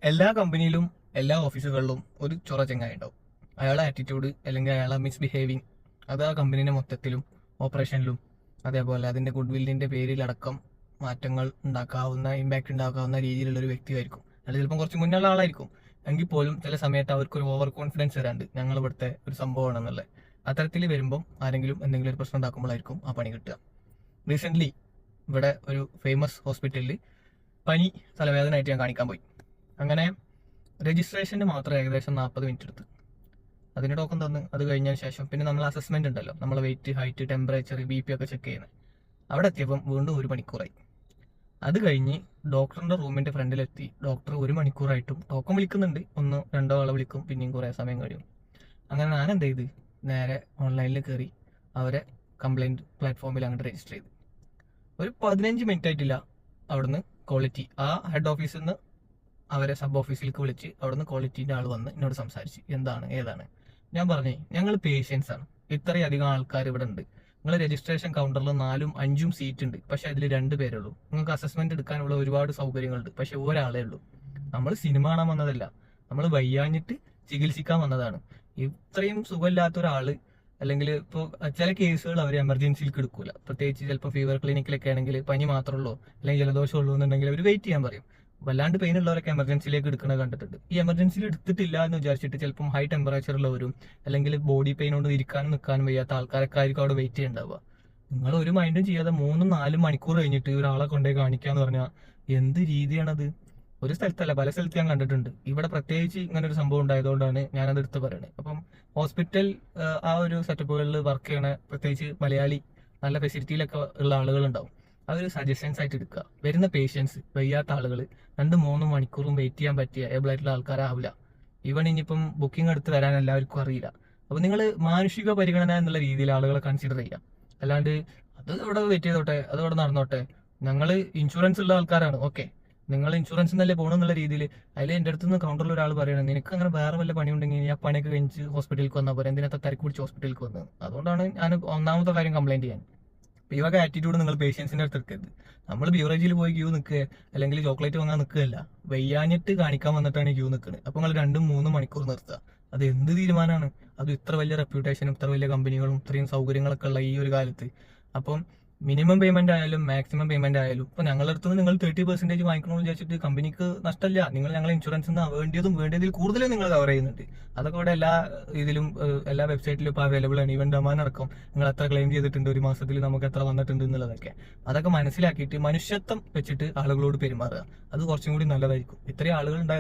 എല്ലാ കമ്പനിയിലും എല്ലാ ഓഫീസുകളിലും ഒരു ചൊറ ചെങ്ങായി ഉണ്ടാവും. അയാളെ ആറ്റിറ്റ്യൂഡ് അല്ലെങ്കിൽ അയാളെ മിസ്ബിഹേവിങ് അത് ആ കമ്പനീനെ മൊത്തത്തിലും ഓപ്പറേഷനിലും അതേപോലെ അതിന്റെ ഗുഡ് വില്ലിന്റെ പേരിലടക്കം മാറ്റങ്ങൾ ഉണ്ടാക്കാവുന്ന ഇമ്പാക്ട് ഉണ്ടാക്കാവുന്ന രീതിയിലുള്ള ഒരു വ്യക്തിയായിരിക്കും. അല്ലെങ്കിൽ ചിലപ്പോൾ കുറച്ച് മുന്നുള്ള ആളായിരിക്കും. എങ്കിൽ പോലും ചില സമയത്ത് അവർക്ക് ഒരു ഓവർ കോൺഫിഡൻസ് വരാണ്ട് ഞങ്ങൾ ഇവിടുത്തെ ഒരു സംഭവമാണെന്നുള്ളത്. അത്തരത്തിൽ വരുമ്പം ആരെങ്കിലും എന്തെങ്കിലും ഒരു പ്രശ്നം ഉണ്ടാക്കുമ്പോഴായിരിക്കും ആ പണി കിട്ടുക. റീസെന്റ് ഇവിടെ ഒരു ഫേമസ് ഹോസ്പിറ്റലിൽ പനി തലവേദനയായിട്ട് ഞാൻ കാണിക്കാൻ പോയി. അങ്ങനെ രജിസ്ട്രേഷന് മാത്രം ഏകദേശം 40 മിനിറ്റ് എടുത്ത്. അതിന് ടോക്കൺ തന്ന് അത് കഴിഞ്ഞതിന് ശേഷം പിന്നെ നമ്മൾ അസസ്മെന്റ് ഉണ്ടല്ലോ, നമ്മളെ വെയിറ്റ്, ഹൈറ്റ്, ടെമ്പറേച്ചർ, BP ഒക്കെ ചെക്ക് ചെയ്യുന്നത്. അവിടെ എത്തിയപ്പം വീണ്ടും 1 മണിക്കൂറായി. അത് കഴിഞ്ഞ് ഡോക്ടറിന്റെ റൂമിന്റെ ഫ്രണ്ടിലെത്തി. ഡോക്ടർ 1 മണിക്കൂറായിട്ടും ടോക്കൺ വിളിക്കുന്നുണ്ട്, 1-2 ആളെ വിളിക്കും, പിന്നെയും കുറേ സമയം കഴിയും. അങ്ങനെ ഞാൻ എന്ത് ചെയ്ത്, നേരെ ഓൺലൈനിൽ കയറി അവരെ കംപ്ലൈന്റ് പ്ലാറ്റ്ഫോമിൽ അങ്ങോട്ട് രജിസ്റ്റർ ചെയ്ത്. ഒരു 15 മിനിറ്റ് ആയിട്ടില്ല, അവിടുന്ന് ക്വാളിറ്റി ആ ഹെഡ് ഓഫീസിൽ നിന്ന് അവരെ സബ് ഓഫീസിലേക്ക് വിളിച്ച് അവിടുന്ന് ക്വാളിറ്റീൻ്റെ ആൾ വന്ന് എന്നോട് സംസാരിച്ച് എന്താണ് ഏതാണ്. ഞാൻ പറഞ്ഞേ, ഞങ്ങൾ പേഷ്യൻസ് ആണ്, ഇത്രയധികം ആൾക്കാർ ഇവിടെ ഉണ്ട്. നിങ്ങൾ രജിസ്ട്രേഷൻ കൗണ്ടറിൽ 4-5 സീറ്റ് ഉണ്ട്, പക്ഷെ അതിൽ 2 പേരേ ഉള്ളൂ. നിങ്ങൾക്ക് അസസ്മെന്റ് എടുക്കാനുള്ള ഒരുപാട് സൗകര്യങ്ങളുണ്ട്, പക്ഷെ ഒരാളേ ഉള്ളൂ. നമ്മൾ സിനിമ കാണാൻ വന്നതല്ല, നമ്മൾ വയ്യാഞ്ഞിട്ട് ചികിത്സിക്കാൻ വന്നതാണ്. ഇത്രയും സുഖമില്ലാത്ത ഒരാള്, അല്ലെങ്കിൽ ഇപ്പോൾ ചില കേസുകൾ അവർ എമർജൻസിയിലേക്ക് എടുക്കൂല. പ്രത്യേകിച്ച് ചിലപ്പോൾ ഫീവർ ക്ലിനിക്കിലൊക്കെ ആണെങ്കിൽ പനി മാത്രമേ ഉള്ളൂ അല്ലെങ്കിൽ ജലദോഷം ഉള്ളൂ എന്നുണ്ടെങ്കിൽ അവർ വെയിറ്റ് ചെയ്യാൻ പറയും. വല്ലാണ്ട് പെയിൻ ഉള്ളവരൊക്കെ എമർജൻസിയിലേക്ക് എടുക്കുന്നത് കണ്ടിട്ടുണ്ട്. ഈ എമർജൻസിയിൽ എടുത്തിട്ടില്ല എന്ന് വിചാരിച്ചിട്ട് ചിലപ്പം ഹൈ ടെമ്പറേച്ചർ ഉള്ളവരും അല്ലെങ്കിൽ ബോഡി പെയിൻ കൊണ്ട് ഇരിക്കാനും നിൽക്കാനും വയ്യാത്ത ആൾക്കാരൊക്കെ ആയിരിക്കും അവിടെ വെയിറ്റ് ചെയ്യുന്നുണ്ടാവുക. നിങ്ങൾ ഒരു മൈൻഡും ചെയ്യാതെ 3-4 മണിക്കൂർ കഴിഞ്ഞിട്ട് ഒരാളെ കൊണ്ടുപോയി കാണിക്കാന്ന് പറഞ്ഞാൽ എന്ത് രീതിയാണത്? ഒരു സ്ഥലത്തല്ല, പല സ്ഥലത്ത് ഞാൻ കണ്ടിട്ടുണ്ട്. ഇവിടെ പ്രത്യേകിച്ച് ഇങ്ങനെ ഒരു സംഭവം ഉണ്ടായതുകൊണ്ടാണ് ഞാനത് എടുത്ത് പറയുന്നത്. അപ്പം ഹോസ്പിറ്റൽ ആ ഒരു സെറ്റപ്പുകളിൽ വർക്ക് ചെയ്യണ പ്രത്യേകിച്ച് മലയാളി നല്ല ഫെസിലിറ്റിയിലൊക്കെ ഉള്ള ആളുകളുണ്ടാവും. അവർ സജഷൻസ് ആയിട്ട് എടുക്കുക. വരുന്ന പേഷ്യൻസ് വയ്യാത്ത ആളുകൾ 2-3 മണിക്കൂറും വെയിറ്റ് ചെയ്യാൻ പറ്റിയ ഏബിൾ ആയിട്ടുള്ള ആൾക്കാരാവില്ല. ഈവൻ ഇനിയിപ്പം ബുക്കിംഗ് എടുത്ത് വരാൻ എല്ലാവർക്കും അറിയില്ല. അപ്പോൾ നിങ്ങൾ മാനുഷിക പരിഗണന എന്നുള്ള രീതിയിൽ ആളുകളെ കൺസിഡർ ചെയ്യുക. അല്ലാണ്ട് അത് അവിടെ വെയിറ്റ് ചെയ്തോട്ടെ, അത് അവിടെ നടന്നോട്ടെ, ഞങ്ങൾ ഇൻഷുറൻസ് ഉള്ള ആൾക്കാരാണ്, ഓക്കെ, നിങ്ങൾ ഇൻഷുറൻസ് എന്നല്ലേ പോകണമെന്നുള്ള രീതിയിൽ. അതിൽ എൻ്റെ അടുത്ത് നിന്ന് കൗണ്ടറിൽ ഒരാൾ പറയണം, നിനക്ക് അങ്ങനെ വേറെ വല്ല പണി ഉണ്ടെങ്കിൽ ആ പണിയൊക്കെ കഴിഞ്ഞ് ഹോസ്പിറ്റലിലേക്ക് വന്നാൽ പോലെ, എന്തിനകത്ത് തിരക്ക് പിടിച്ച് ഹോസ്പിറ്റലിലേക്ക് വന്നത്. അതുകൊണ്ടാണ് ഞാൻ ഒന്നാമത്തെ കാര്യം കംപ്ലൈന്റ് ചെയ്യാൻ. ഈ വക ആറ്റിറ്റ്യൂഡ് നിങ്ങൾ പേഷ്യൻസിന്റെ അടുത്ത് എടുക്കരുത്. നമ്മൾ ബ്യൂറേജിൽ പോയി ക്യൂ നിൽക്കുക അല്ലെങ്കിൽ ചോക്ലേറ്റ് വാങ്ങാൻ നിൽക്കുകയല്ല, വയ്യാഞ്ഞിട്ട് കാണിക്കാൻ വന്നിട്ടാണ് ക്യൂ നിൽക്കുന്നത്. അപ്പോൾ നിങ്ങൾ 2-3 മണിക്കൂർ നിർത്തുക. അത് എന്ത് തീരുമാനമാണ്? അത് ഇത്ര വലിയ റെപ്യൂട്ടേഷനും ഇത്ര വലിയ കമ്പനികളും ഇത്രയും സൗകര്യങ്ങളൊക്കെ ഉള്ള ഈ ഒരു കാലത്ത്. അപ്പം മിനിമം പേയ്മെന്റ് ആയാലും മാക്സിമം പേയ്മെന്റ് ആയാലും ഇപ്പൊ ഞങ്ങളുടെ അടുത്ത് നിങ്ങൾ 30% വാങ്ങിക്കണമെന്ന് വിചാരിച്ചിട്ട് കമ്പനിക്ക് നഷ്ടമില്ല. നിങ്ങൾ ഞങ്ങൾ ഇൻഷുറൻസ് വേണ്ടിയതിൽ കൂടുതലും നിങ്ങൾ കവർ ചെയ്യുന്നുണ്ട്. അതൊക്കെ ഇവിടെ എല്ലാ ഇതിലും എല്ലാ വെബ്സൈറ്റിലും ഇപ്പോൾ അവൈലബിൾ ആണ്. ഈവൻ ഡമാൻ അടക്കം നിങ്ങൾ എത്ര ക്ലെയിം ചെയ്തിട്ടുണ്ട്, ഒരു മാസത്തിൽ നമുക്ക് എത്ര വന്നിട്ടുണ്ട് എന്നുള്ളതൊക്കെ. അതൊക്കെ മനസ്സിലാക്കിയിട്ട് മനുഷ്യത്വം വെച്ചിട്ട് ആളുകളോട് പെരുമാറുക. അത് കുറച്ചും കൂടി നല്ലതായിരിക്കും. ഇത്രയും ആളുകൾ ഉണ്ടായത്